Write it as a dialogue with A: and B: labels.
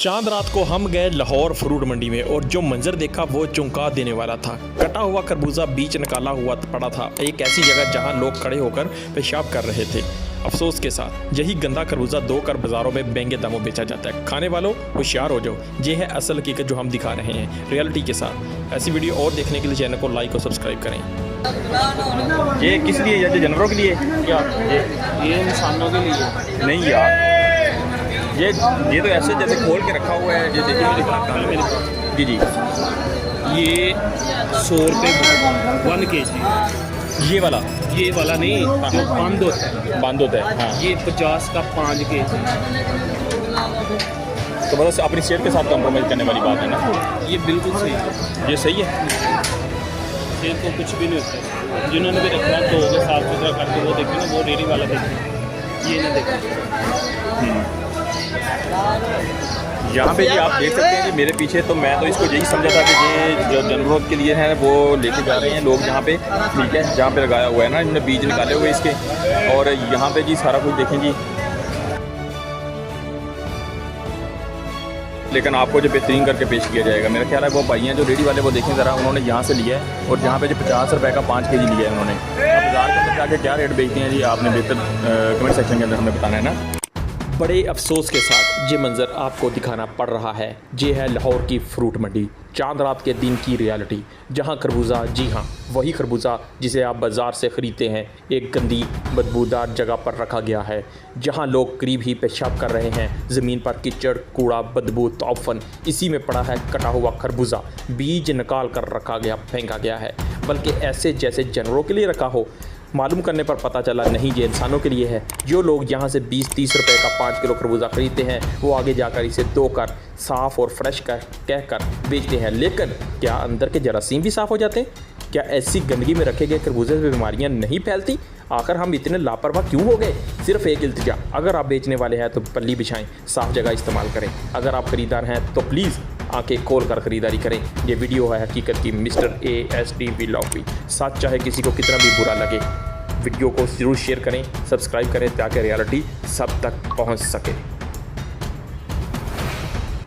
A: चांद रात को हम गए लाहौर फ्रूट मंडी में और जो मंजर देखा वो चौंका देने वाला था। कटा हुआ खरबूजा बीच निकाला हुआ पड़ा था, एक ऐसी जगह जहां लोग खड़े होकर पेशाब कर रहे थे। अफसोस के साथ यही गंदा खरबूजा दो कर बाज़ारों में महंगे दामों बेचा जाता है। खाने वालों होशियार हो जाओ, ये है असल हकीकत जो हम दिखा रहे हैं रियलिटी के साथ। ऐसी वीडियो और देखने के लिए चैनल को लाइक और सब्सक्राइब करें।
B: ये किस लिए? ये जानवरों के लिए क्या?
C: ये इंसानों के लिए
B: नहीं यार, ये तो ऐसे जैसे खोल के रखा हुआ है। ये देखिए मेरे पास जी जी,
C: ये 100 रुपये 1 kg।
B: ये वाला
C: नहीं, जो बंद होता है
B: बंद होता है। हाँ,
C: ये 50 का 5 kg।
B: तो बस अपनी सेहत के साथ कॉम्प्रोमाइज़ करने वाली बात है ना।
C: ये बिल्कुल सही है,
B: ये सही है।
C: सेहत को कुछ भी नहीं होता है। जिन्होंने भी रखा है तो साफ़ सुथरा करके वो देखें ना, वो डेयरी वाला देखें, ये नहीं देखें।
B: यहाँ पे जी आप देख सकते हैं कि मेरे पीछे, तो मैं तो इसको यही समझा था कि ये जो जानवरों के लिए है वो लेके जा रहे हैं लोग यहाँ पे, ठीक है, जहाँ पे लगाया हुआ है ना, इन्होंने बीज निकाले हुए इसके। और यहाँ पे जी सारा कुछ देखें जी, लेकिन आपको जो बेहतरीन करके पेश किया जाएगा। मेरा ख्याल है वो भाई हैं जो रेडी वाले, वो देखें ज़रा, उन्होंने यहाँ से लिया है और यहाँ पे जो 50 रुपये का 5 kg लिया है उन्होंने। बाजार के अंदर जाके क्या रेट बेचते हैं जी, आपने बेहतर कमेंट सेक्शन के अंदर हमें बताना है ना।
A: बड़े अफसोस के साथ ये मंजर आपको दिखाना पड़ रहा है। ये है लाहौर की फ्रूट मंडी, चांद रात के दिन की रियलिटी, जहां खरबूजा, जी हाँ वही खरबूजा जिसे आप बाज़ार से ख़रीदते हैं, एक गंदी बदबूदार जगह पर रखा गया है, जहां लोग करीब ही पेशाब कर रहे हैं। ज़मीन पर कीचड़, कूड़ा, बदबू, तौफन, इसी में पड़ा है कटा हुआ खरबूजा, बीज निकाल कर रखा गया, फेंका गया है, बल्कि ऐसे जैसे जानवरों के लिए रखा हो। मालूम करने पर पता चला नहीं, ये इंसानों के लिए है। जो लोग यहाँ से 20-30 रुपए का 5 किलो खरबूजा खरीदते हैं, वो आगे जाकर इसे धोकर साफ़ और फ्रेश कहकर बेचते हैं। लेकिन क्या अंदर के जरासीम भी साफ़ हो जाते हैं? क्या ऐसी गंदगी में रखे गए खरबूजे से बीमारियाँ नहीं फैलती? आखिर हम इतने लापरवाह क्यों हो गए? सिर्फ एक इल्तिजा, अगर आप बेचने वाले हैं तो पल्ली बिछाएं, साफ़ जगह इस्तेमाल करें। अगर आप ख़रीदार हैं तो प्लीज़ आंखें खोल कर ख़रीदारी करें। ये वीडियो है हकीकत की मिस्टर ASD व्लॉग की। सच चाहे किसी को कितना भी बुरा लगे, वीडियो को ज़रूर शेयर करें, सब्सक्राइब करें ताकि रियलिटी सब तक पहुंच सके।